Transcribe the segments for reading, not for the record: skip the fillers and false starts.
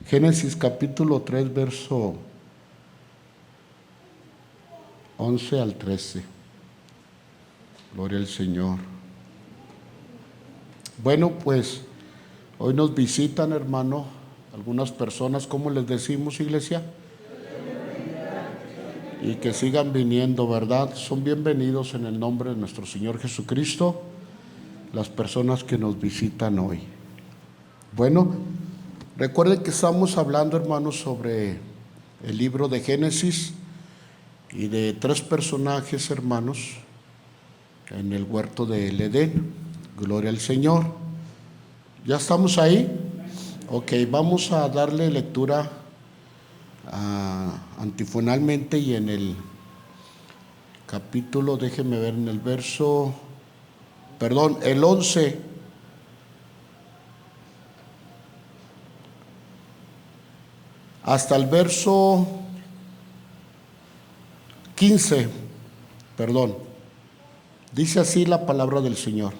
Génesis capítulo 3, verso 11 al 13. Gloria al Señor. Bueno, pues hoy nos visitan, hermano, algunas personas. ¿Cómo les decimos, iglesia? Y que sigan viniendo, ¿verdad? Son bienvenidos en el nombre de nuestro Señor Jesucristo, las personas que nos visitan hoy. Bueno, recuerden que estamos hablando, hermanos, sobre el libro de Génesis y de 3 personajes, hermanos, en el huerto del Edén. Gloria al Señor. ¿Ya estamos ahí? Ok, vamos a darle lectura antifonalmente, y en el capítulo, déjenme ver, en el verso, el 11, hasta el verso 15, dice así la palabra del Señor.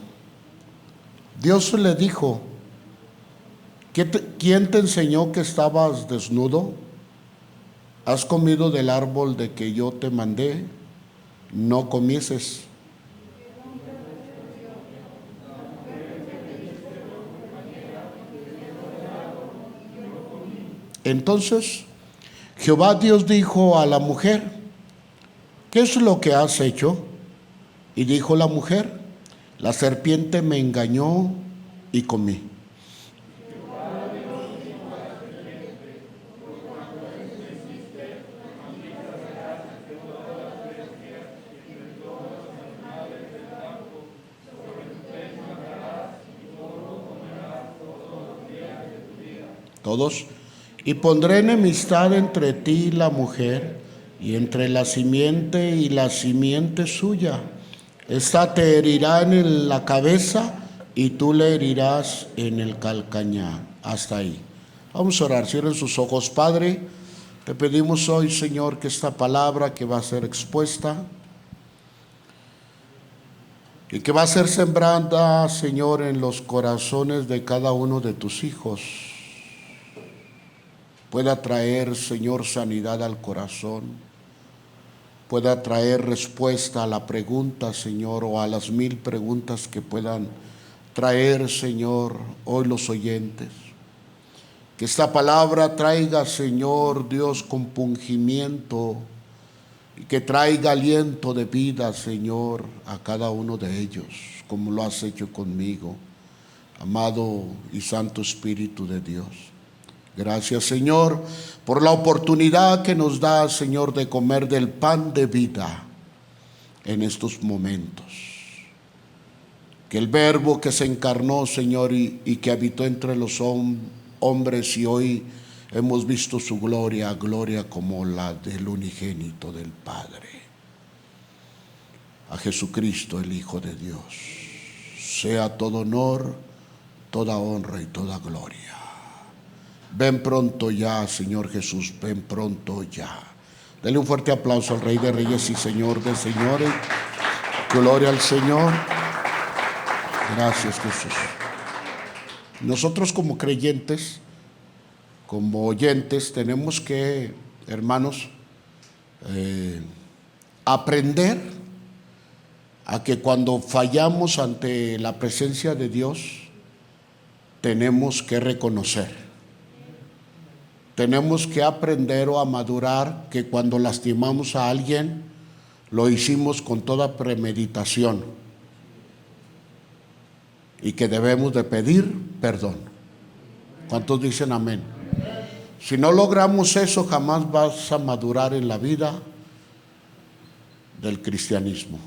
Dios le dijo: ¿quién te enseñó que estabas desnudo? ¿Has comido del árbol de que yo te mandé? No comieses. Entonces Jehová Dios dijo a la mujer: ¿qué es lo que has hecho? Y dijo la mujer: la serpiente me engañó y comí. Todos. Y pondré enemistad entre ti y la mujer, y entre la simiente y la simiente suya. Esta te herirá en la cabeza, y tú le herirás en el calcañar. Hasta ahí. Vamos a orar. Cierren sus ojos. Padre, te pedimos hoy, Señor, que esta palabra que va a ser expuesta y que va a ser sembrada, Señor, en los corazones de cada uno de tus hijos, pueda traer, Señor, sanidad al corazón, pueda traer respuesta a la pregunta, Señor, o a las 1000 preguntas que puedan traer, Señor, hoy los oyentes. Que esta palabra traiga, Señor Dios, compungimiento, y que traiga aliento de vida, Señor, a cada uno de ellos, como lo has hecho conmigo, amado y santo Espíritu de Dios. Gracias, Señor, por la oportunidad que nos da, Señor, de comer del pan de vida en estos momentos. Que el Verbo que se encarnó, Señor, y que habitó entre los hombres, y hoy hemos visto su gloria como la del unigénito del Padre, a Jesucristo, el Hijo de Dios, sea todo honor, toda honra y toda gloria. Ven pronto ya, Señor Jesús, ven pronto ya. Dale un fuerte aplauso al Rey de Reyes y Señor de Señores. Gloria al Señor. Gracias, Jesús. Nosotros como creyentes, como oyentes, tenemos que, hermanos, aprender a que cuando fallamos ante la presencia de Dios, tenemos que reconocer. Tenemos que aprender o a madurar que cuando lastimamos a alguien, lo hicimos con toda premeditación, y que debemos de pedir perdón. ¿Cuántos dicen amén? Si no logramos eso, jamás vas a madurar en la vida del cristianismo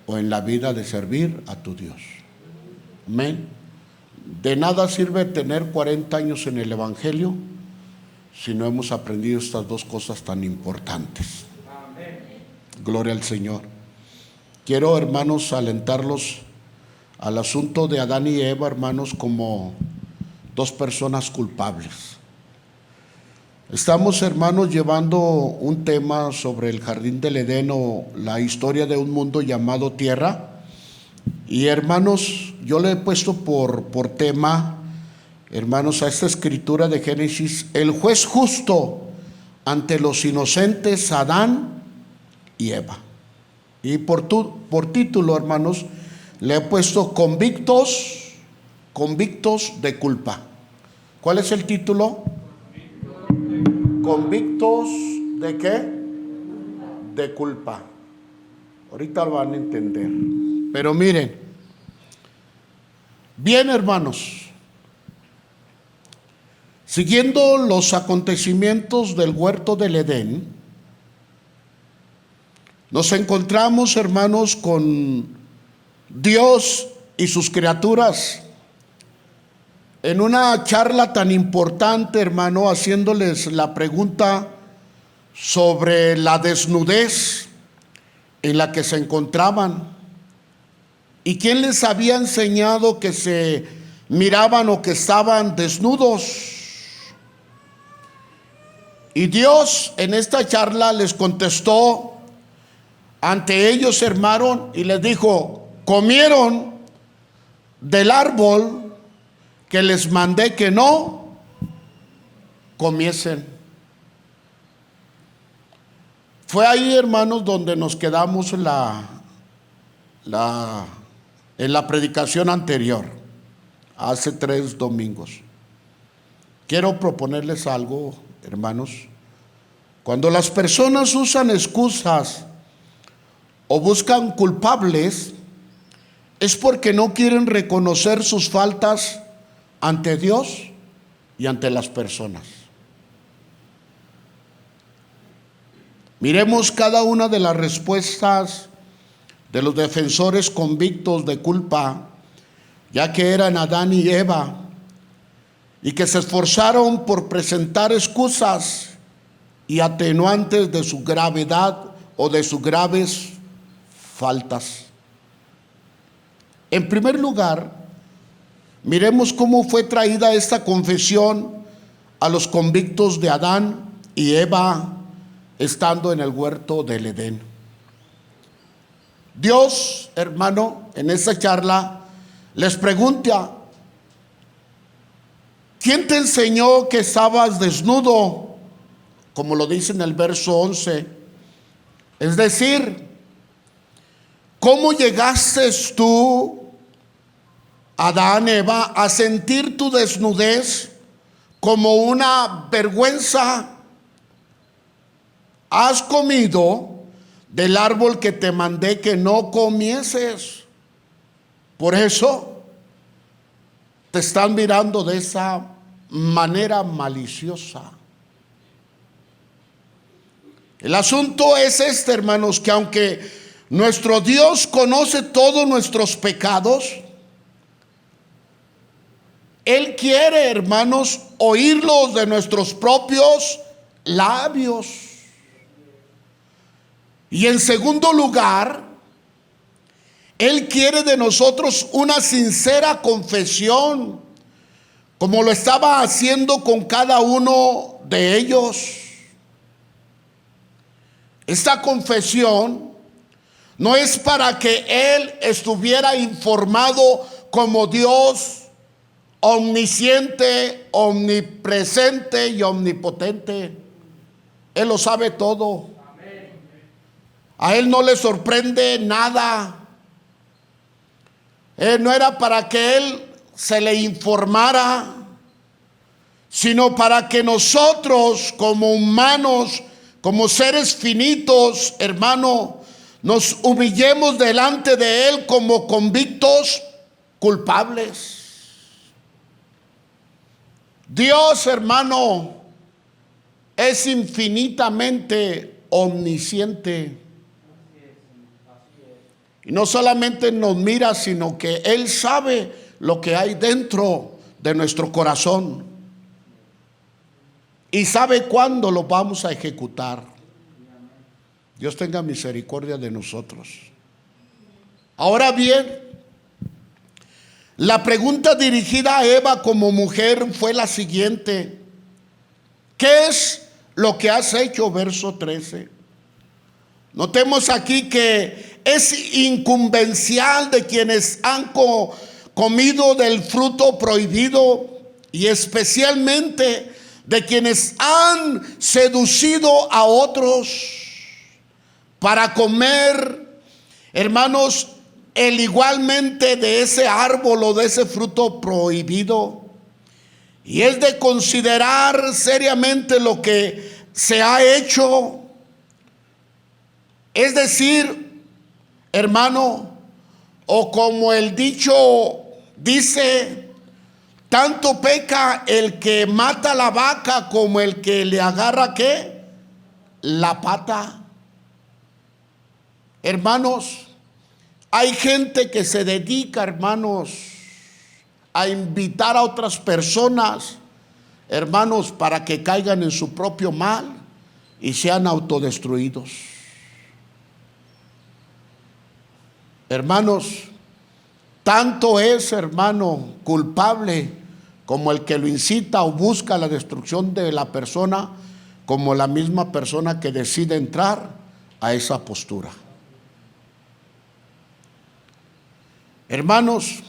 o en la vida de servir a tu Dios. Amén. De nada sirve tener 40 años en el Evangelio si no hemos aprendido estas 2 cosas tan importantes. Amén. Gloria al Señor. Quiero, hermanos, alentarlos al asunto de Adán y Eva, hermanos, como 2 personas culpables. Estamos, hermanos, llevando un tema sobre el jardín del Edén, o la historia de un mundo llamado tierra. Y, hermanos, yo le he puesto por tema hermanos, a esta escritura de Génesis, el juez justo ante los inocentes Adán y Eva. Y por título, hermanos, le he puesto convictos de culpa. ¿Cuál es el título? Convictos ¿de qué? De culpa. Ahorita lo van a entender. Pero miren, bien, hermanos, siguiendo los acontecimientos del huerto del Edén, nos encontramos, hermanos, con Dios y sus criaturas en una charla tan importante, hermano, haciéndoles la pregunta sobre la desnudez en la que se encontraban. ¿Y quién les había enseñado que se miraban o que estaban desnudos? Y Dios en esta charla les contestó ante ellos, hermano, y les dijo: comieron del árbol que les mandé que no comiesen. Fue ahí, hermanos, donde nos quedamos en la predicación anterior, hace 3 domingos. Quiero proponerles algo, hermanos. Cuando las personas usan excusas o buscan culpables, es porque no quieren reconocer sus faltas ante Dios y ante las personas. Miremos cada una de las respuestas de los defensores convictos de culpa, ya que eran Adán y Eva, y que se esforzaron por presentar excusas y atenuantes de su gravedad o de sus graves faltas. En primer lugar, miremos cómo fue traída esta confesión a los convictos de Adán y Eva estando en el huerto del Edén. Dios, hermano, en esta charla les pregunta: ¿quién te enseñó que estabas desnudo? Como lo dice en el verso 11. Es decir, ¿cómo llegaste tú, Adán, Eva, a sentir tu desnudez como una vergüenza? Has comido del árbol que te mandé que no comieses. Por eso te están mirando de esa manera maliciosa. El asunto es este, hermanos, que aunque nuestro Dios conoce todos nuestros pecados, Él quiere, hermanos, oírlos de nuestros propios labios. Y en segundo lugar, Él quiere de nosotros una sincera confesión, como lo estaba haciendo con cada uno de ellos. Esta confesión no es para que Él estuviera informado como Dios omnisciente, omnipresente y omnipotente. Él lo sabe todo. A Él no le sorprende nada. No era para que Él se le informara, sino para que nosotros como humanos, como seres finitos, hermano, nos humillemos delante de Él como convictos culpables. Dios, hermano, es infinitamente omnisciente. Y no solamente nos mira, sino que Él sabe lo que hay dentro de nuestro corazón. Y sabe cuándo lo vamos a ejecutar. Dios tenga misericordia de nosotros. Ahora bien, la pregunta dirigida a Eva como mujer fue la siguiente: ¿qué es lo que has hecho? Verso 13. Notemos aquí que es incumbencial de quienes han comido del fruto prohibido y especialmente de quienes han seducido a otros para comer, hermanos, igualmente de ese árbol o de ese fruto prohibido. Y es de considerar seriamente lo que se ha hecho. Es decir, hermano, o como el dicho dice, tanto peca el que mata la vaca como el que le agarra ¿qué? La pata. Hermanos, hay gente que se dedica, hermanos, a invitar a otras personas, hermanos, para que caigan en su propio mal y sean autodestruidos. Hermanos, tanto es, hermano, culpable como el que lo incita o busca la destrucción de la persona, como la misma persona que decide entrar a esa postura. Hermanos,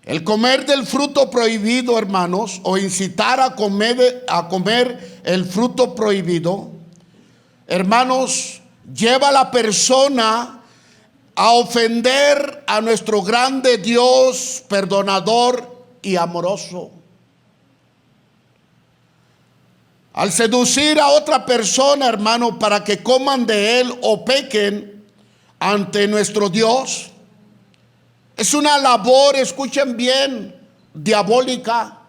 el comer del fruto prohibido, hermanos, o incitar a comer el fruto prohibido, hermanos, lleva a la persona a ofender a nuestro grande Dios perdonador y amoroso. Al seducir a otra persona, hermano, para que coman de él o pequen ante nuestro Dios, es una labor, escuchen bien, diabólica.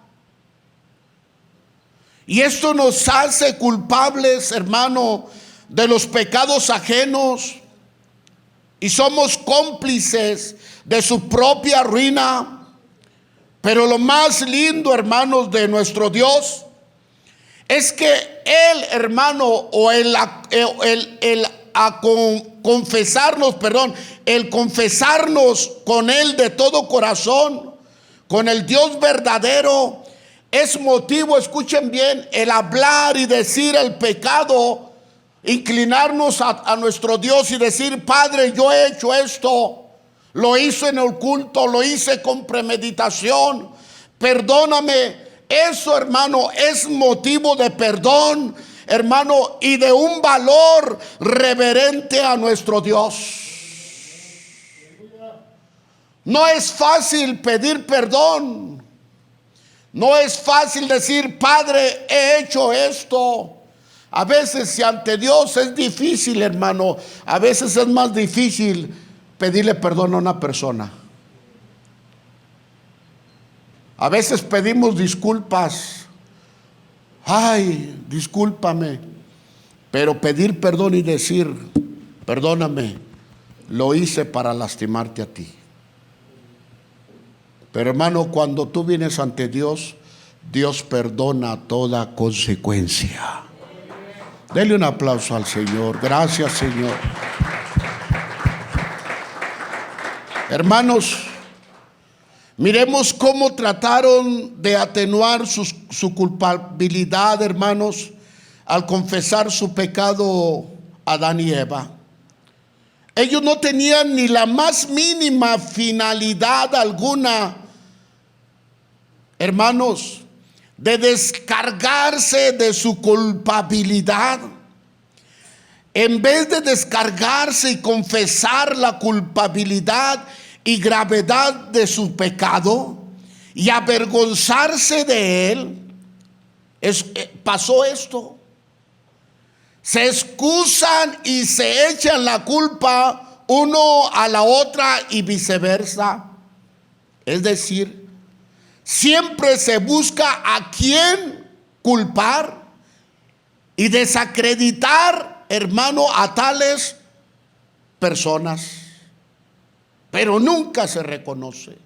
Y esto nos hace culpables, hermano, de los pecados ajenos. Y somos cómplices de su propia ruina. Pero lo más lindo, hermanos, de nuestro Dios es que Él, hermano, o el confesarnos con Él de todo corazón, con el Dios verdadero, es motivo, escuchen bien, el hablar y decir el pecado, inclinarnos a nuestro Dios y decir: Padre, yo he hecho esto. Lo hice en oculto, lo hice con premeditación. Perdóname. Eso, hermano, es motivo de perdón, hermano, y de un valor reverente a nuestro Dios. No es fácil pedir perdón. No es fácil decir: Padre, he hecho esto. A veces, si ante Dios es difícil, hermano, a veces es más difícil pedirle perdón a una persona. A veces pedimos disculpas. Ay, discúlpame. Pero pedir perdón y decir: perdóname, lo hice para lastimarte a ti. Pero, hermano, cuando tú vienes ante Dios, Dios perdona toda consecuencia. Dele un aplauso al Señor. Gracias, Señor. Hermanos, miremos cómo trataron de atenuar su culpabilidad, hermanos, al confesar su pecado Adán y Eva. Ellos no tenían ni la más mínima finalidad alguna, hermanos, de descargarse de su culpabilidad. En vez de descargarse y confesar la culpabilidad y gravedad de su pecado y avergonzarse de él, pasó esto. Se excusan y se echan la culpa uno a la otra y viceversa. Es decir, siempre se busca a quién culpar y desacreditar, hermano, a tales personas. Pero nunca se reconoce.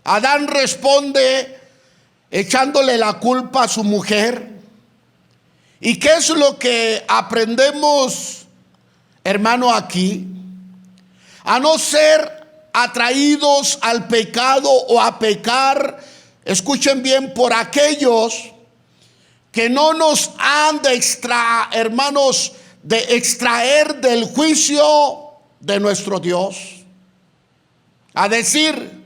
Adán responde echándole la culpa a su mujer. ¿Y qué es lo que aprendemos, hermano, aquí? A no ser atraídos al pecado o a pecar, escuchen bien, por aquellos que no nos han de extraer del juicio de nuestro Dios. A decir: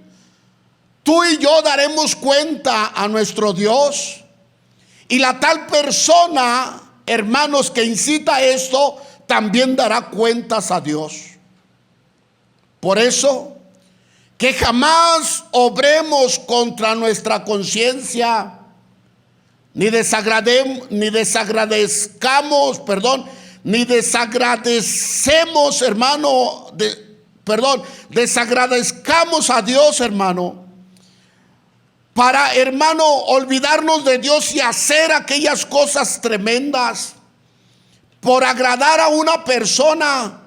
tú y yo daremos cuenta a nuestro Dios. Y la tal persona, hermanos, que incita esto, también dará cuentas a Dios. Por eso, que jamás obremos contra nuestra conciencia, ni desagradecemos, hermano, desagradezcamos a Dios, hermano, para, hermano, olvidarnos de Dios y hacer aquellas cosas tremendas por agradar a una persona.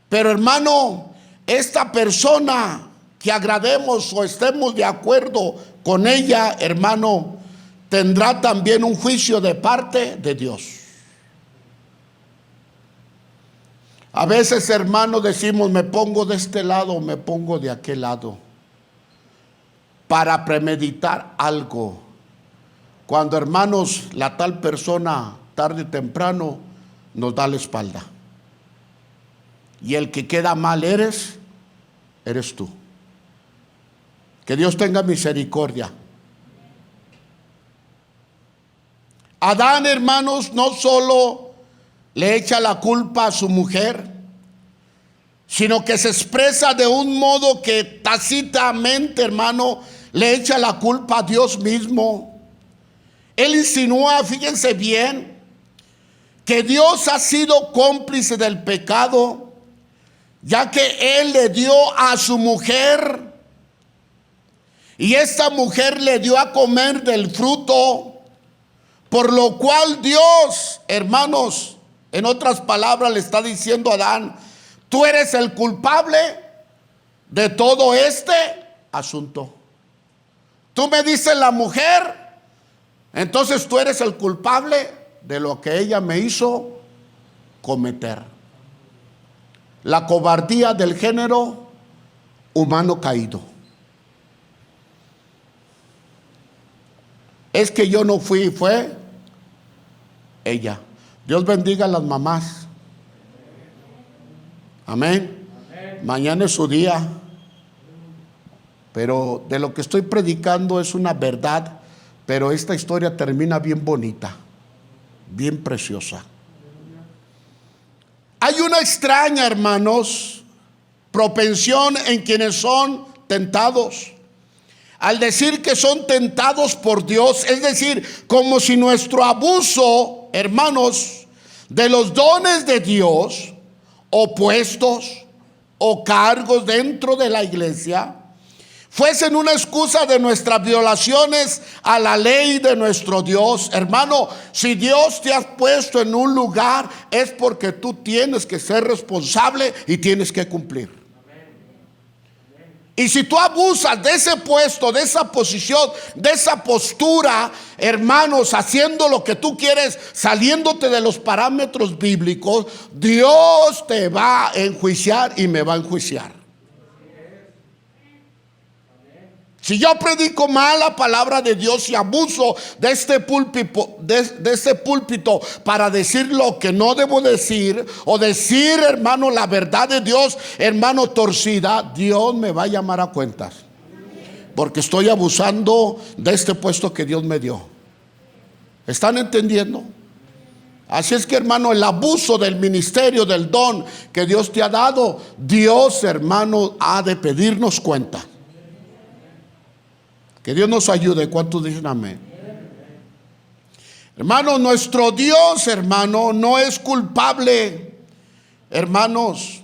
Pero, hermano, esta persona que agrademos o estemos de acuerdo con ella, hermano, tendrá también un juicio de parte de Dios. A veces, hermano, decimos, me pongo de este lado, me pongo de aquel lado, para premeditar algo. Cuando, hermanos, la tal persona tarde o temprano nos da la espalda. Y el que queda mal eres tú. Que Dios tenga misericordia. Adán, hermanos, no solo le echa la culpa a su mujer, sino que se expresa de un modo que tácitamente, hermano, le echa la culpa a Dios mismo. Él insinúa, fíjense bien, que Dios ha sido cómplice del pecado, ya que Él le dio a su mujer, y esta mujer le dio a comer del fruto, por lo cual Dios, hermanos, en otras palabras, le está diciendo a Adán, tú eres el culpable de todo este asunto. Tú me dices la mujer, entonces tú eres el culpable de lo que ella me hizo cometer. La cobardía del género humano caído. Es que yo no fui, fue ella. Dios bendiga a las mamás. Amén. Mañana es su día. Pero de lo que estoy predicando es una verdad. Pero esta historia termina bien bonita, bien preciosa. Hay una extraña, hermanos, propensión en quienes son tentados. Al decir que son tentados por Dios, es decir, como si nuestro abuso, hermanos, de los dones de Dios, o puestos, o cargos dentro de la iglesia, fuesen una excusa de nuestras violaciones a la ley de nuestro Dios. Hermano, si Dios te ha puesto en un lugar, es porque tú tienes que ser responsable y tienes que cumplir. Y si tú abusas de ese puesto, de esa posición, de esa postura, hermanos, haciendo lo que tú quieres, saliéndote de los parámetros bíblicos, Dios te va a enjuiciar y me va a enjuiciar. Si yo predico mal la palabra de Dios y abuso de este púlpito para decir lo que no debo decir, o decir, hermano, la verdad de Dios, hermano, torcida, Dios me va a llamar a cuentas, porque estoy abusando de este puesto que Dios me dio. ¿Están entendiendo? Así es que, hermano, el abuso del ministerio, del don que Dios te ha dado, Dios, hermano, ha de pedirnos cuenta. Que Dios nos ayude. ¿Cuántos dicen amén? Hermano, nuestro Dios, hermano, no es culpable, hermanos,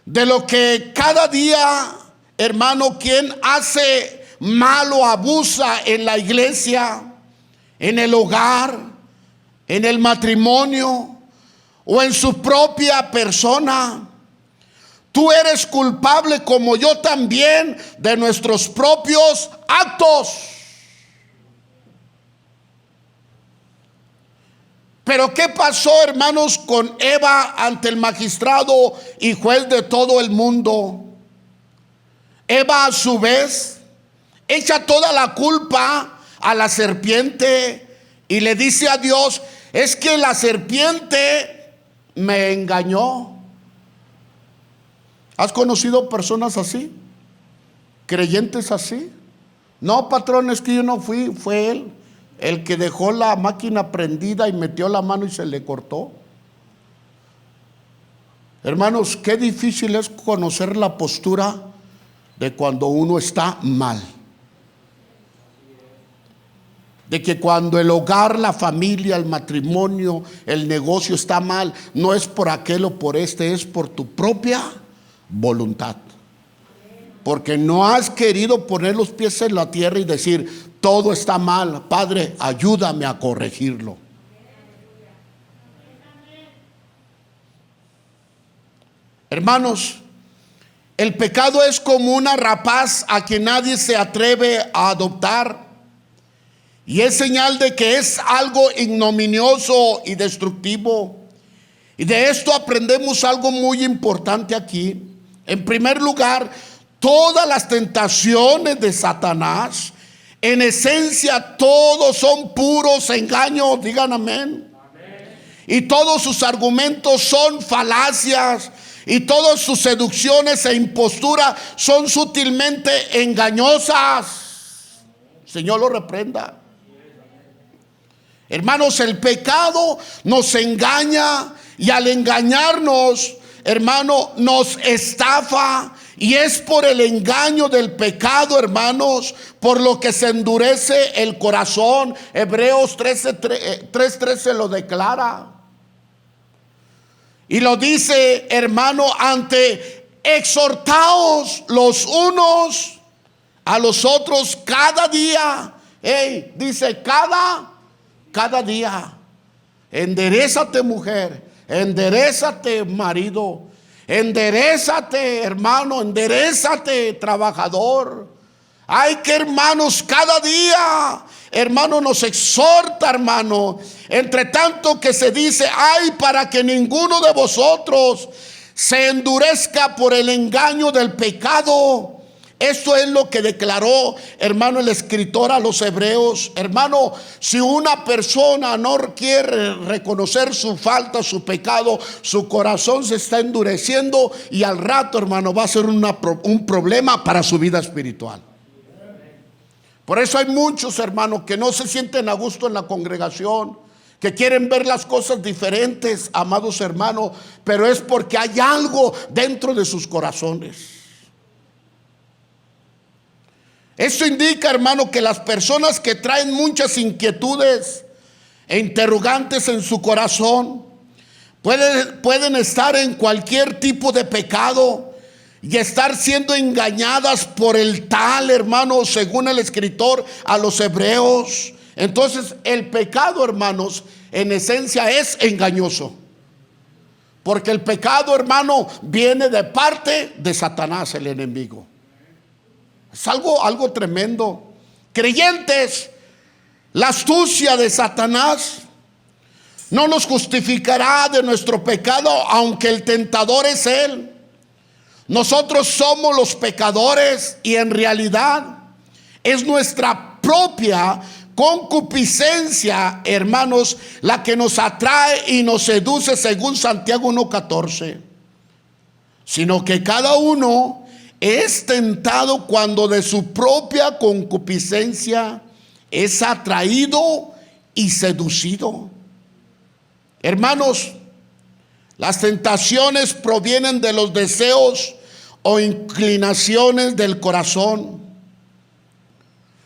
de lo que cada día, hermano, quien hace mal o abusa en la iglesia, en el hogar, en el matrimonio o en su propia persona. Tú eres culpable, como yo también, de nuestros propios actos. Pero ¿qué pasó, hermanos, con Eva ante el magistrado y juez de todo el mundo? Eva, a su vez, echa toda la culpa a la serpiente y le dice a Dios, es que la serpiente me engañó. ¿Has conocido personas así? ¿Creyentes así? No, patrón, es que yo no fui, fue él el que dejó la máquina prendida y metió la mano y se le cortó. Hermanos, qué difícil es conocer la postura de cuando uno está mal. De que cuando el hogar, la familia, el matrimonio, el negocio está mal, no es por aquel o por este, es por tu propia voluntad. Porque no has querido poner los pies en la tierra y decir, todo está mal, Padre, ayúdame a corregirlo. Hermanos, el pecado es como una rapaz a quien nadie se atreve a adoptar. Y es señal de que es algo ignominioso y destructivo. Y de esto aprendemos algo muy importante aquí. En primer lugar, todas las tentaciones de Satanás, en esencia, todos son puros engaños. Digan amén. Y todos sus argumentos son falacias. Y todas sus seducciones e imposturas son sutilmente engañosas. Señor lo reprenda. Hermanos, el pecado nos engaña y al engañarnos, hermano, nos estafa. Y es por el engaño del pecado, hermanos, por lo que se endurece el corazón. Hebreos 3:13 lo declara. Y lo dice, hermano, exhortaos los unos a los otros cada día. Dice cada día. Enderézate, mujer. Enderézate, marido. Enderézate, hermano. Enderézate, trabajador. Hay que, hermanos, cada día, hermano, nos exhorta, hermano. Entre tanto que se dice, ay, para que ninguno de vosotros se endurezca por el engaño del pecado. Esto es lo que declaró, hermano, el escritor a los hebreos. Hermano, si una persona no quiere reconocer su falta, su pecado, su corazón se está endureciendo y al rato, hermano, va a ser un problema para su vida espiritual. Por eso hay muchos, hermanos, que no se sienten a gusto en la congregación, que quieren ver las cosas diferentes, amados hermanos, pero es porque hay algo dentro de sus corazones. Esto indica, hermano, que las personas que traen muchas inquietudes e interrogantes en su corazón pueden estar en cualquier tipo de pecado y estar siendo engañadas por el tal, hermano, según el escritor a los hebreos. Entonces el pecado, hermanos, en esencia es engañoso. Porque el pecado, hermano, viene de parte de Satanás, el enemigo. Es algo tremendo. Creyentes, la astucia de Satanás no nos justificará de nuestro pecado, aunque el tentador es él. Nosotros somos los pecadores y en realidad es nuestra propia concupiscencia, hermanos, la que nos atrae y nos seduce, según Santiago 1:14. Sino que cada uno es tentado cuando de su propia concupiscencia es atraído y seducido. Hermanos, las tentaciones provienen de los deseos o inclinaciones del corazón.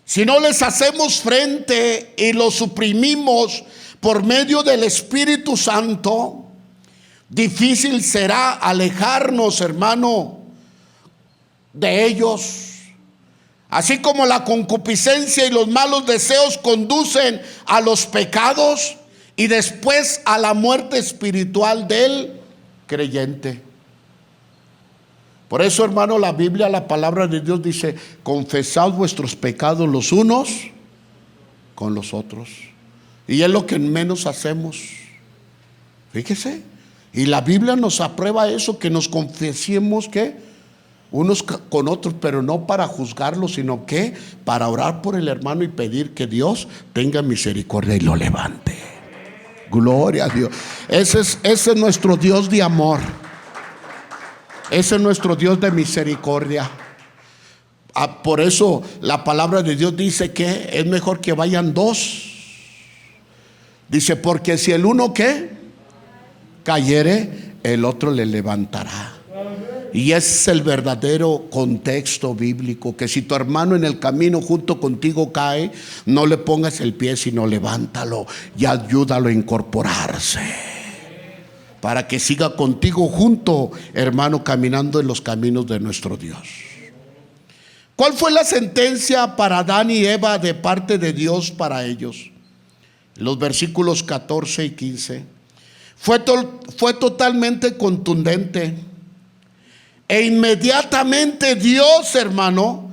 Si no les hacemos frente y los suprimimos por medio del Espíritu Santo, difícil será alejarnos, hermano, de ellos. Así como la concupiscencia y los malos deseos conducen a los pecados y después a la muerte espiritual del creyente. Por eso, hermano, la Biblia, la palabra de Dios dice: confesad vuestros pecados los unos con los otros. Y es lo que menos hacemos. Fíjese. Y la Biblia nos aprueba eso, que nos confesemos que unos con otros, pero no para juzgarlos, sino que para orar por el hermano y pedir que Dios tenga misericordia y lo levante. Gloria a Dios. Ese es nuestro Dios de amor. Ese es nuestro Dios de misericordia. Por eso la palabra de Dios dice que es mejor que vayan dos. Dice, porque si el uno ¿qué? Cayere, el otro le levantará. Y ese es el verdadero contexto bíblico, que si tu hermano en el camino junto contigo cae, no le pongas el pie, sino levántalo y ayúdalo a incorporarse, para que siga contigo junto, hermano, caminando en los caminos de nuestro Dios. ¿Cuál fue la sentencia para Adán y Eva de parte de Dios para ellos? Los versículos 14 y 15 fue totalmente contundente. E inmediatamente Dios, hermano,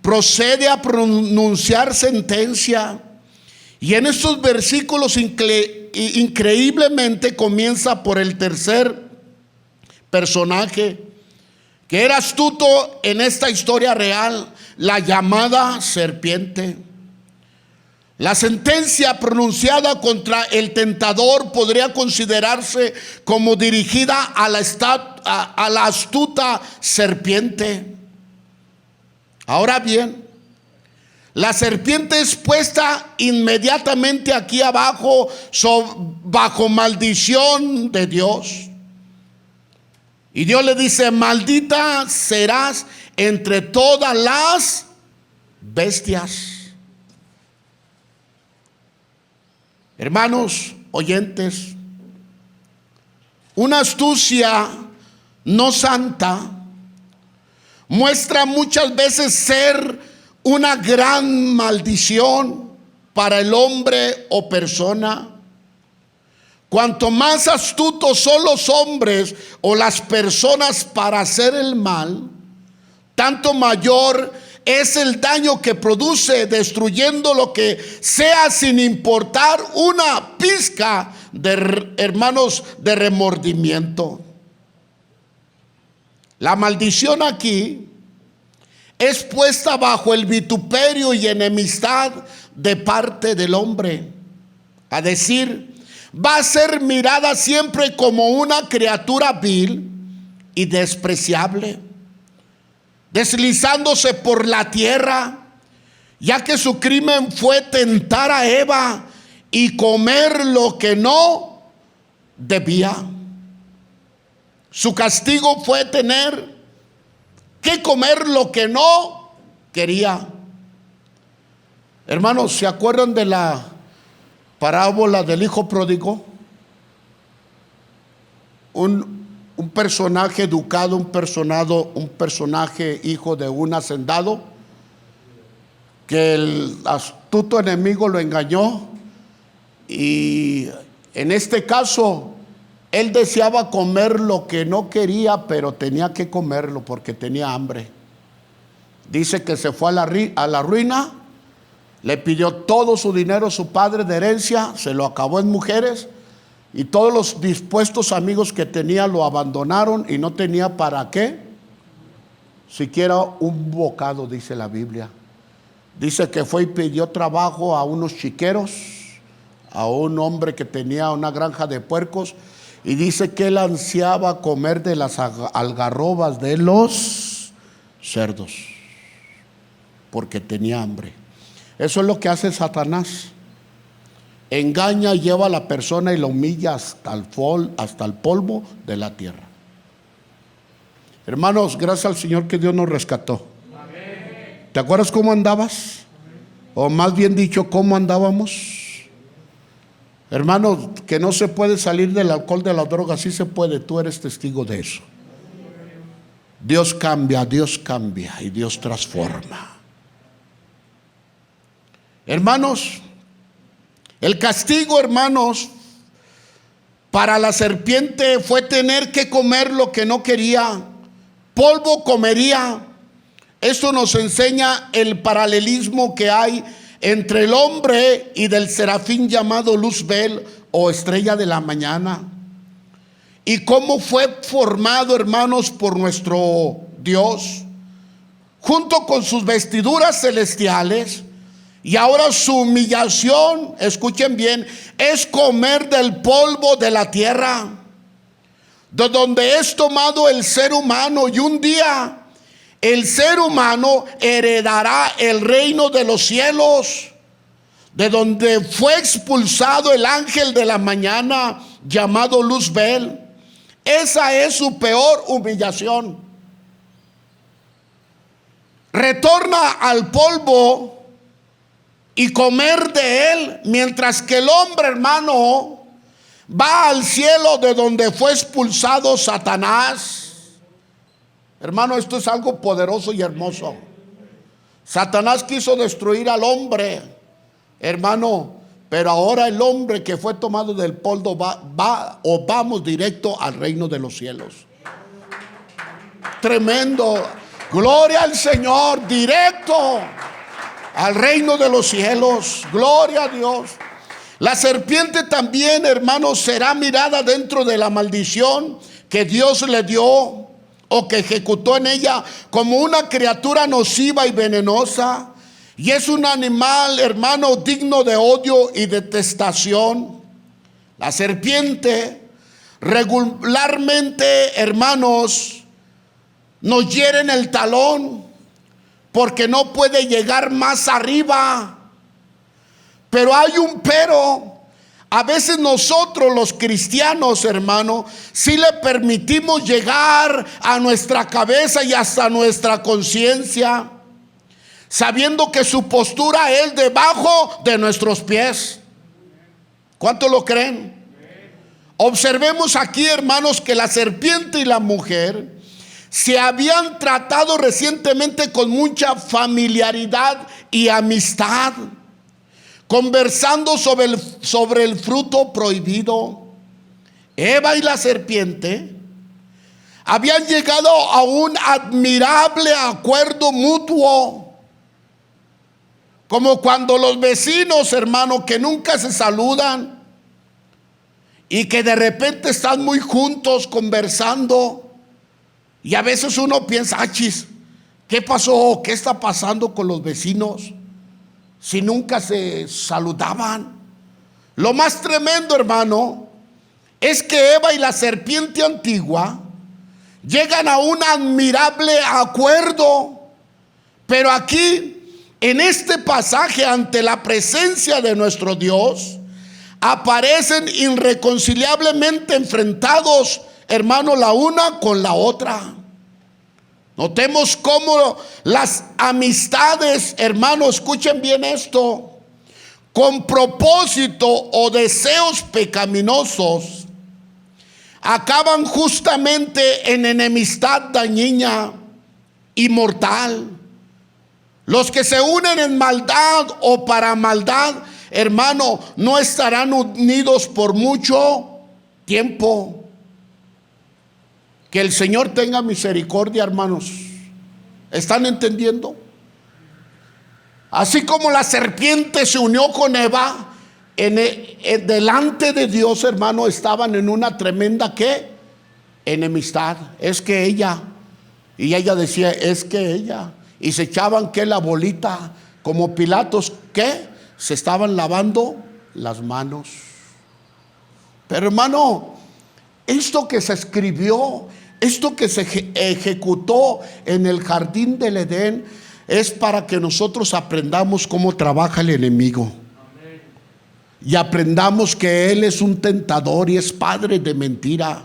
procede a pronunciar sentencia. Y en estos versículos increíblemente comienza por el tercer personaje, que era astuto en esta historia real, la llamada serpiente. La sentencia pronunciada contra el tentador podría considerarse como dirigida a la astuta serpiente. Ahora bien, la serpiente es puesta inmediatamente aquí abajo bajo maldición de Dios. Y Dios le dice: maldita serás entre todas las bestias. Hermanos oyentes, una astucia no santa muestra muchas veces ser una gran maldición para el hombre o persona. Cuanto más astutos son los hombres o las personas para hacer el mal, tanto mayor es el daño que produce, destruyendo lo que sea sin importar una pizca de, hermanos, de remordimiento. La maldición aquí es puesta bajo el vituperio y enemistad de parte del hombre. A decir, va a ser mirada siempre como una criatura vil y despreciable, deslizándose por la tierra, ya que su crimen fue tentar a Eva y comer lo que no debía. Su castigo fue tener que comer lo que no quería. Hermanos, ¿se acuerdan de la parábola del hijo pródigo? Un personaje educado, un personaje hijo de un hacendado, que el astuto enemigo lo engañó, y en este caso él deseaba comer lo que no quería, pero tenía que comerlo porque tenía hambre. Dice que se fue a la ruina, le pidió todo su dinero a su padre de herencia, se lo acabó en mujeres, y todos los dispuestos amigos que tenía lo abandonaron y no tenía para qué, siquiera un bocado, dice la Biblia. Dice que fue y pidió trabajo a unos chiqueros, a un hombre que tenía una granja de puercos, y dice que él ansiaba comer de las algarrobas de los cerdos, porque tenía hambre. Eso es lo que hace Satanás. Engaña y lleva a la persona y la humilla hasta el polvo de la tierra. Hermanos, gracias al Señor que Dios nos rescató. Amén. ¿Te acuerdas cómo andabas? O más bien dicho, ¿cómo andábamos? Hermanos, que no se puede salir del alcohol, de la droga. Sí se puede, tú eres testigo de eso. Dios cambia y Dios transforma. Hermanos, el castigo, hermanos, para la serpiente fue tener que comer lo que no quería. Polvo comería. Esto nos enseña el paralelismo que hay entre el hombre y del serafín llamado Luzbel o estrella de la mañana. Y cómo fue formado, hermanos, por nuestro Dios, junto con sus vestiduras celestiales. Y ahora su humillación, escuchen bien, es comer del polvo de la tierra, de donde es tomado el ser humano, y un día el ser humano heredará el reino de los cielos, de donde fue expulsado el ángel de la mañana llamado Luzbel. Esa es su peor humillación. Retorna al polvo y comer de él, mientras que el hombre, hermano, va al cielo de donde fue expulsado Satanás. Hermano, esto es algo poderoso y hermoso. Satanás quiso destruir al hombre, hermano, pero ahora el hombre que fue tomado del polvo vamos directo al reino de los cielos. Tremendo. Gloria al Señor, directo al reino de los cielos. Gloria a Dios. La serpiente también, hermanos, será mirada dentro de la maldición que Dios le dio o que ejecutó en ella como una criatura nociva y venenosa. Y es un animal, hermano, digno de odio y detestación. La serpiente regularmente, hermanos, nos hiere en el talón porque no puede llegar más arriba. Pero hay un pero. A veces nosotros los cristianos, hermano, sí le permitimos llegar a nuestra cabeza y hasta nuestra conciencia, sabiendo que su postura es debajo de nuestros pies. ¿Cuánto lo creen? Observemos aquí, hermanos, que la serpiente y la mujer se habían tratado recientemente con mucha familiaridad y amistad, conversando sobre el fruto prohibido. Eva y la serpiente habían llegado a un admirable acuerdo mutuo, como cuando los vecinos, hermano, que nunca se saludan y que de repente están muy juntos conversando, y a veces uno piensa, achis, ¿qué pasó? ¿Qué está pasando con los vecinos? Si nunca se saludaban. Lo más tremendo, hermano, es que Eva y la serpiente antigua llegan a un admirable acuerdo. Pero aquí, en este pasaje, ante la presencia de nuestro Dios, aparecen irreconciliablemente enfrentados, hermano, la una con la otra. Notemos cómo las amistades, hermanos, escuchen bien esto, con propósito o deseos pecaminosos, acaban justamente en enemistad dañina y mortal. Los que se unen en maldad o para maldad, hermano, no estarán unidos por mucho tiempo. Que el Señor tenga misericordia, hermanos. ¿Están entendiendo? Así como la serpiente se unió con Eva, delante de Dios, hermano, estaban en una tremenda ¿qué? Enemistad. Es que ella, y ella decía, es que ella, y se echaban ¿qué? La bolita, como Pilatos, ¿qué? Se estaban lavando las manos. Pero, hermano, esto que se escribió, esto que se ejecutó en el jardín del Edén, es para que nosotros aprendamos cómo trabaja el enemigo. Y aprendamos que él es un tentador y es padre de mentira.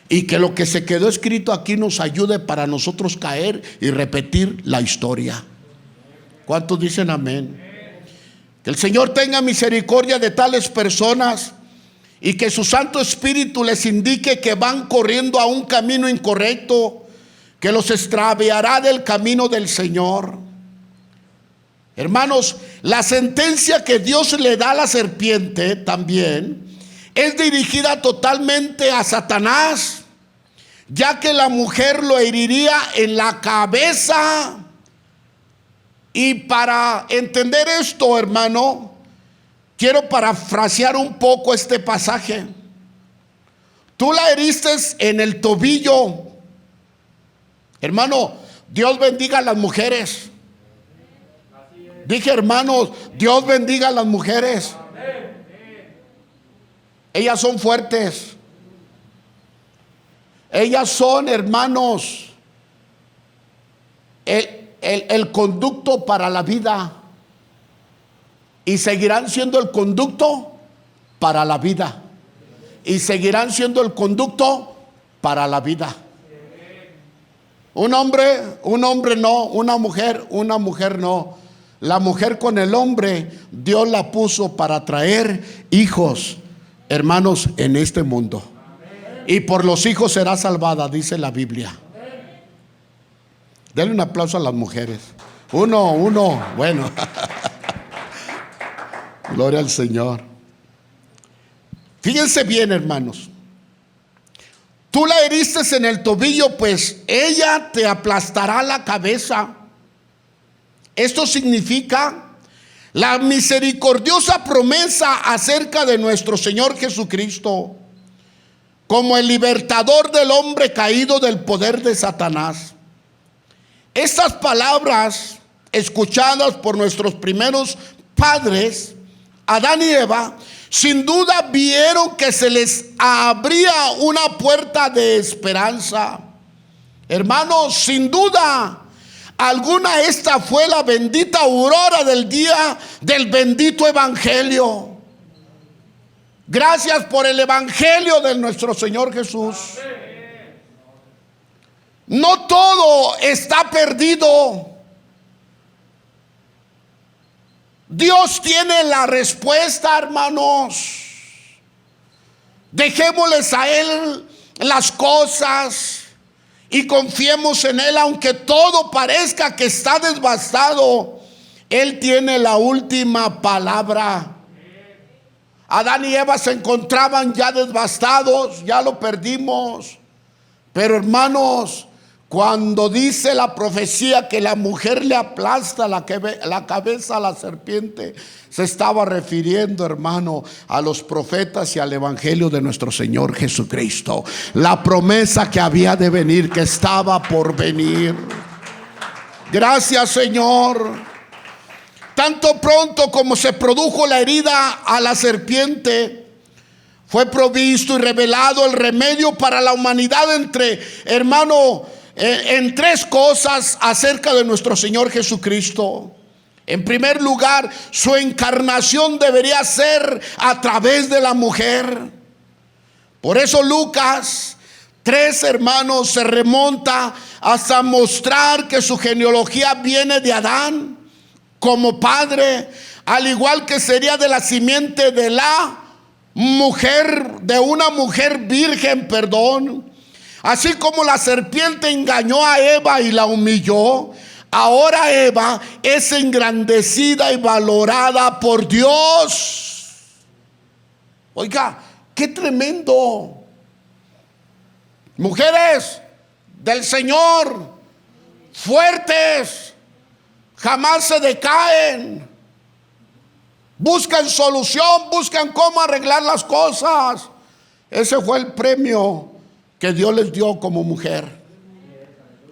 Y que lo que se quedó escrito aquí nos ayude para nosotros caer y repetir la historia. ¿Cuántos dicen amén? Que el Señor tenga misericordia de tales personas y que su Santo Espíritu les indique que van corriendo a un camino incorrecto, que los extraviará del camino del Señor. Hermanos, la sentencia que Dios le da a la serpiente también es dirigida totalmente a Satanás, ya que la mujer lo heriría en la cabeza. Y para entender esto, hermano, quiero parafrasear un poco este pasaje. Tú la heriste en el tobillo. Hermano, Dios bendiga a las mujeres. Dije, hermanos, Dios bendiga a las mujeres. Ellas son fuertes. Ellas son, hermanos, el conducto para la vida y seguirán siendo el conducto para la vida y seguirán siendo el conducto para la vida. Un hombre no, una mujer no. La mujer con el hombre, Dios la puso para traer hijos, hermanos, en este mundo. Y por los hijos será salvada, dice la Biblia. Denle un aplauso a las mujeres. Uno, bueno. Gloria al Señor. Fíjense bien, hermanos. Tú la heriste en el tobillo, pues ella te aplastará la cabeza. Esto significa la misericordiosa promesa acerca de nuestro Señor Jesucristo como el libertador del hombre caído del poder de Satanás. Estas palabras escuchadas por nuestros primeros padres, Adán y Eva, sin duda vieron que se les abría una puerta de esperanza. Hermanos, sin duda alguna, esta fue la bendita aurora del día del bendito evangelio. Gracias por el evangelio de nuestro Señor Jesús. No todo está perdido. Dios tiene la respuesta, hermanos. Dejémosles a Él las cosas y confiemos en Él, aunque todo parezca que está devastado. Él tiene la última palabra. Adán y Eva se encontraban ya devastados, ya lo perdimos. Pero hermanos, cuando dice la profecía que la mujer le aplasta la cabeza a la serpiente, se estaba refiriendo, hermano, a los profetas y al evangelio de nuestro Señor Jesucristo. La promesa que había de venir, que estaba por venir. Gracias, Señor. Tanto pronto como se produjo la herida a la serpiente, fue provisto y revelado el remedio para la humanidad en tres cosas acerca de nuestro Señor Jesucristo. En primer lugar, su encarnación debería ser a través de la mujer. Por eso Lucas 3, hermanos, se remonta hasta mostrar que su genealogía viene de Adán como padre, al igual que sería de la simiente de la mujer, de una mujer virgen, Así como la serpiente engañó a Eva y la humilló, ahora Eva es engrandecida y valorada por Dios. Oiga, qué tremendo. Mujeres del Señor, fuertes, jamás se decaen. Buscan solución, buscan cómo arreglar las cosas. Ese fue el premio que Dios les dio como mujer.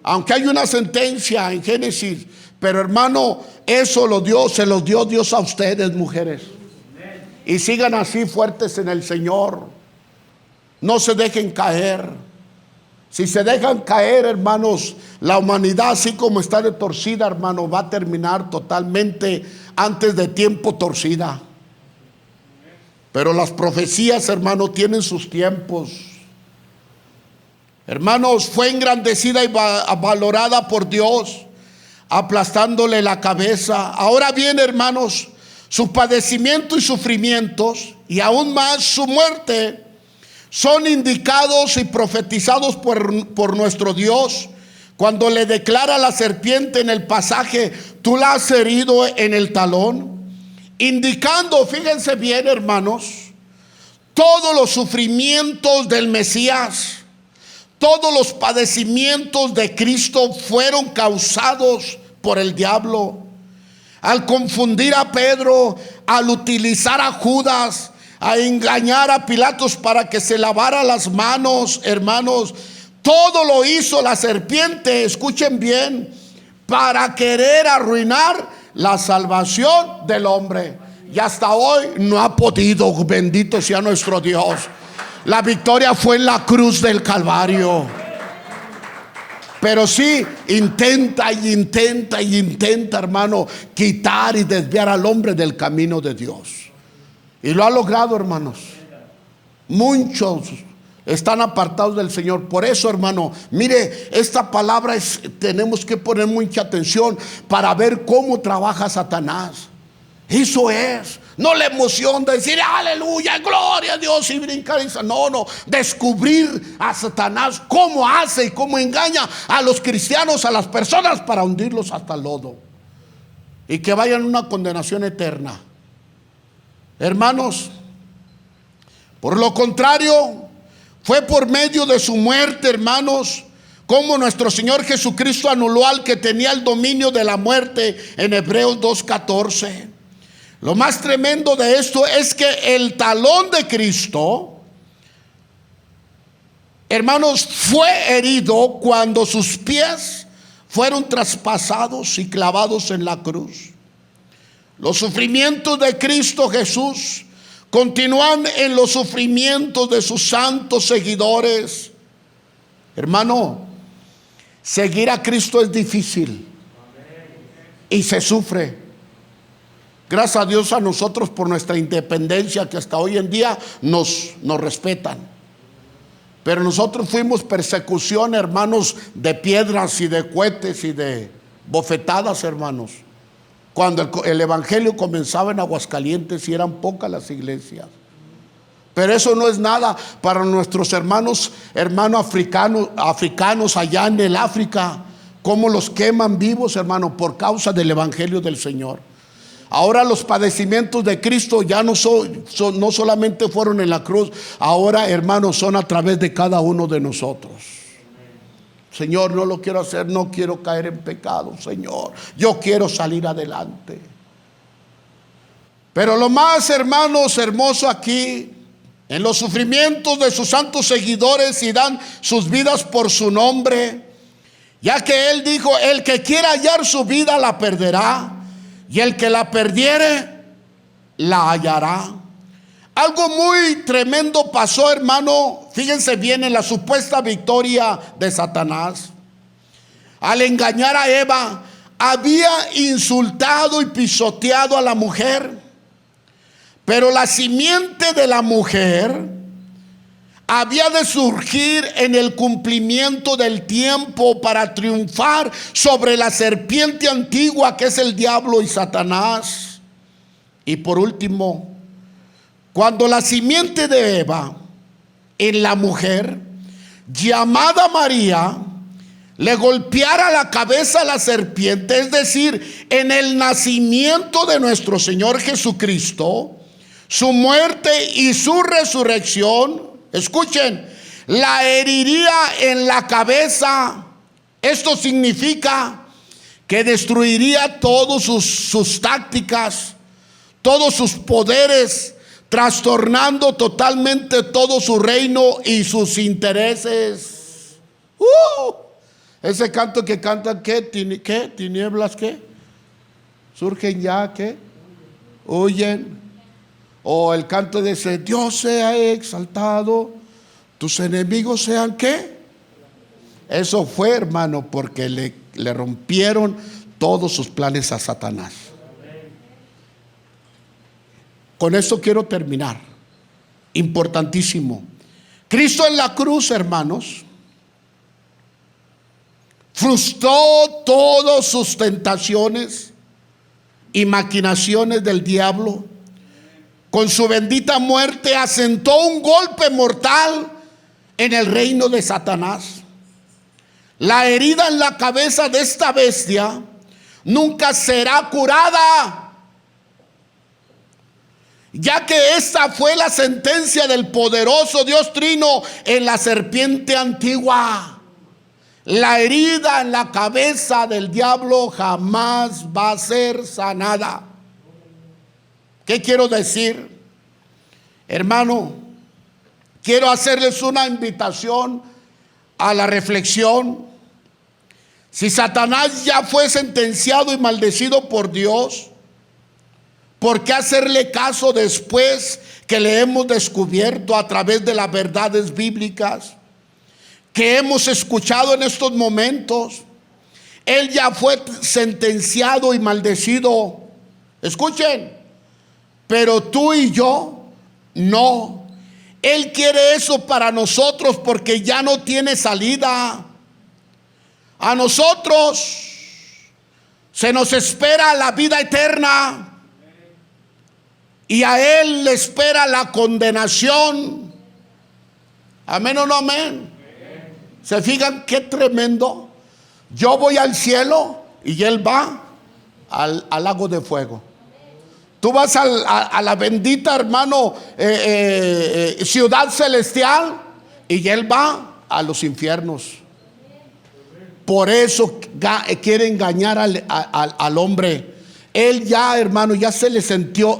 Aunque hay una sentencia en Génesis, pero hermano, eso se los dio Dios a ustedes, mujeres. Y sigan así fuertes en el Señor. No se dejen caer. Si se dejan caer, hermanos, la humanidad, así como está de torcida, hermano, va a terminar totalmente antes de tiempo torcida. Pero las profecías, hermano, tienen sus tiempos. Hermanos, fue engrandecida y valorada por Dios, aplastándole la cabeza. Ahora bien, hermanos, su padecimiento y sufrimientos, y aún más su muerte, son indicados y profetizados por nuestro Dios, cuando le declara a la serpiente en el pasaje: tú la has herido en el talón, indicando, fíjense bien, hermanos, todos los sufrimientos del Mesías. Todos los padecimientos de Cristo fueron causados por el diablo. Al confundir a Pedro, al utilizar a Judas, a engañar a Pilatos para que se lavara las manos, hermanos, todo lo hizo la serpiente, escuchen bien, para querer arruinar la salvación del hombre. Y hasta hoy no ha podido, bendito sea nuestro Dios. La victoria fue en la cruz del Calvario. Pero sí intenta y intenta y intenta, hermano, quitar y desviar al hombre del camino de Dios. Y lo ha logrado, hermanos. Muchos están apartados del Señor. Por eso, hermano, mire, esta palabra tenemos que poner mucha atención para ver cómo trabaja Satanás. Eso es, no la emoción de decir aleluya, gloria a Dios y brincar. No, descubrir a Satanás cómo hace y cómo engaña a los cristianos, a las personas, para hundirlos hasta el lodo y que vayan a una condenación eterna. Hermanos, por lo contrario, fue por medio de su muerte, hermanos, como nuestro Señor Jesucristo anuló al que tenía el dominio de la muerte en Hebreos 2:14. Lo más tremendo de esto es que el talón de Cristo, hermanos, fue herido cuando sus pies fueron traspasados y clavados en la cruz. Los sufrimientos de Cristo Jesús continúan en los sufrimientos de sus santos seguidores. Hermano, seguir a Cristo es difícil y se sufre. Gracias a Dios a nosotros por nuestra independencia, que hasta hoy en día nos respetan. Pero nosotros fuimos persecución, hermanos, de piedras y de cohetes y de bofetadas, hermanos. Cuando el evangelio comenzaba en Aguascalientes y eran pocas las iglesias. Pero eso no es nada para nuestros hermanos africanos allá en el África. Cómo los queman vivos, hermano, por causa del evangelio del Señor. Ahora los padecimientos de Cristo ya no solamente fueron en la cruz. Ahora, hermanos, son a través de cada uno de nosotros. Señor, no lo quiero hacer, no quiero caer en pecado, Señor. Yo quiero salir adelante. Pero lo más, hermanos, hermoso aquí, en los sufrimientos de sus santos seguidores y dan sus vidas por su nombre, ya que Él dijo, el que quiera hallar su vida la perderá, y el que la perdiere la hallará. Algo muy tremendo pasó, hermano. Fíjense bien en la supuesta victoria de Satanás. Al engañar a Eva, había insultado y pisoteado a la mujer. Pero la simiente de la mujer había de surgir en el cumplimiento del tiempo para triunfar sobre la serpiente antigua, que es el diablo y Satanás. Y por último, cuando la simiente de Eva en la mujer llamada María le golpeara la cabeza a la serpiente, es decir, en el nacimiento de nuestro Señor Jesucristo, su muerte y su resurrección, escuchen, la heriría en la cabeza. Esto significa que destruiría todas sus tácticas, todos sus poderes, trastornando totalmente todo su reino y sus intereses. Ese canto que cantan, ¿qué? ¿Tinieblas qué? ¿Surgen ya qué? ¿Huyen? O el canto de ese, Dios sea exaltado, tus enemigos sean ¿qué? Eso fue, hermano, porque le rompieron todos sus planes a Satanás. Con esto quiero terminar. Importantísimo. Cristo en la cruz, hermanos, frustró todas sus tentaciones y maquinaciones del diablo. Con su bendita muerte asentó un golpe mortal en el reino de Satanás. La herida en la cabeza de esta bestia nunca será curada, ya que esta fue la sentencia del poderoso Dios Trino en la serpiente antigua. La herida en la cabeza del diablo jamás va a ser sanada. ¿Qué quiero decir? Hermano, quiero hacerles una invitación a la reflexión. Si Satanás ya fue sentenciado y maldecido por Dios, ¿por qué hacerle caso después que le hemos descubierto a través de las verdades bíblicas que hemos escuchado en estos momentos, Él ya fue sentenciado y maldecido. Escuchen, pero tú y yo no. Él quiere eso para nosotros porque ya no tiene salida. A nosotros se nos espera la vida eterna y a Él le espera la condenación. Amén o no amén. ¿Se fijan qué tremendo? Yo voy al cielo y Él va al lago de fuego. Tú vas a la bendita, hermano, ciudad celestial, y Él va a los infiernos. Por eso quiere engañar al hombre. Él ya, hermano, ya se le sentenció,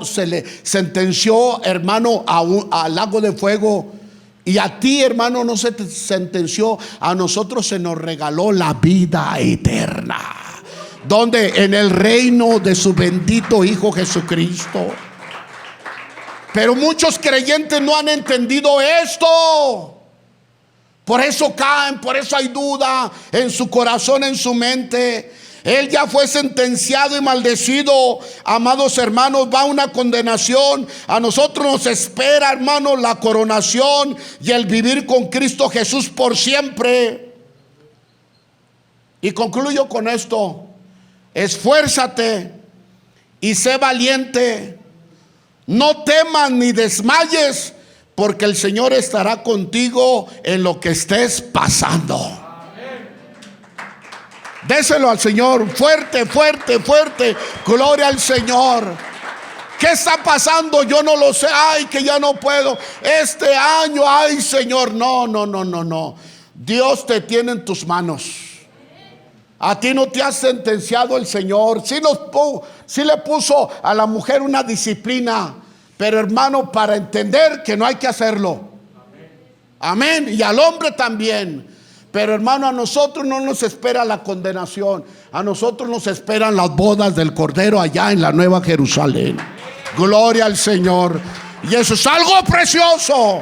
hermano, al lago de fuego. Y a ti, hermano, no se te sentenció. A nosotros se nos regaló la vida eterna. ¿Dónde? En el reino de su bendito Hijo Jesucristo. Pero muchos creyentes no han entendido esto. Por eso caen, por eso hay duda en su corazón, en su mente. Él ya fue sentenciado y maldecido. Amados hermanos, va una condenación. A nosotros nos espera, hermanos, la coronación y el vivir con Cristo Jesús por siempre. Y concluyo con esto. Esfuérzate y sé valiente. No temas ni desmayes, porque el Señor estará contigo en lo que estés pasando. Déselo al Señor, fuerte, fuerte, fuerte. Gloria al Señor. ¿Qué está pasando? Yo no lo sé. Ay, que ya no puedo. Este año, ay, Señor. No. Dios te tiene en tus manos. A ti no te ha sentenciado el Señor. Sí le puso a la mujer una disciplina, pero hermano, para entender que no hay que hacerlo. Amén. Y al hombre también. Pero hermano, a nosotros no nos espera la condenación. A nosotros nos esperan las bodas del Cordero allá en la Nueva Jerusalén. Gloria al Señor. Y eso es algo precioso.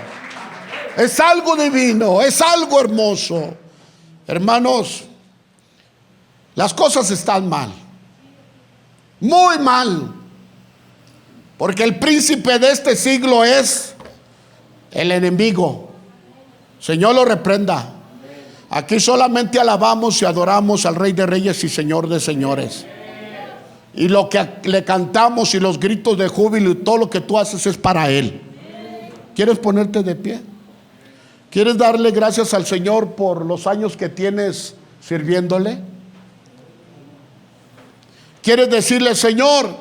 Es algo divino. Es algo hermoso. Hermanos, las cosas están mal. Muy mal. Porque el príncipe de este siglo es el enemigo. Señor lo reprenda. Aquí solamente alabamos y adoramos al Rey de Reyes y Señor de Señores. Y lo que le cantamos y los gritos de júbilo y todo lo que tú haces es para Él. ¿Quieres ponerte de pie? ¿Quieres darle gracias al Señor por los años que tienes sirviéndole? ¿Quieres decirle, Señor,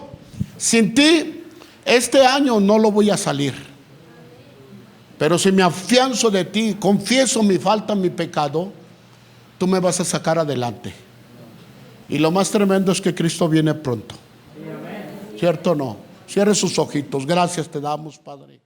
sin ti este año no lo voy a salir? Pero si me afianzo de ti, confieso mi falta, mi pecado, tú me vas a sacar adelante. Y lo más tremendo es que Cristo viene pronto. ¿Cierto o no? Cierre sus ojitos. Gracias te damos, Padre.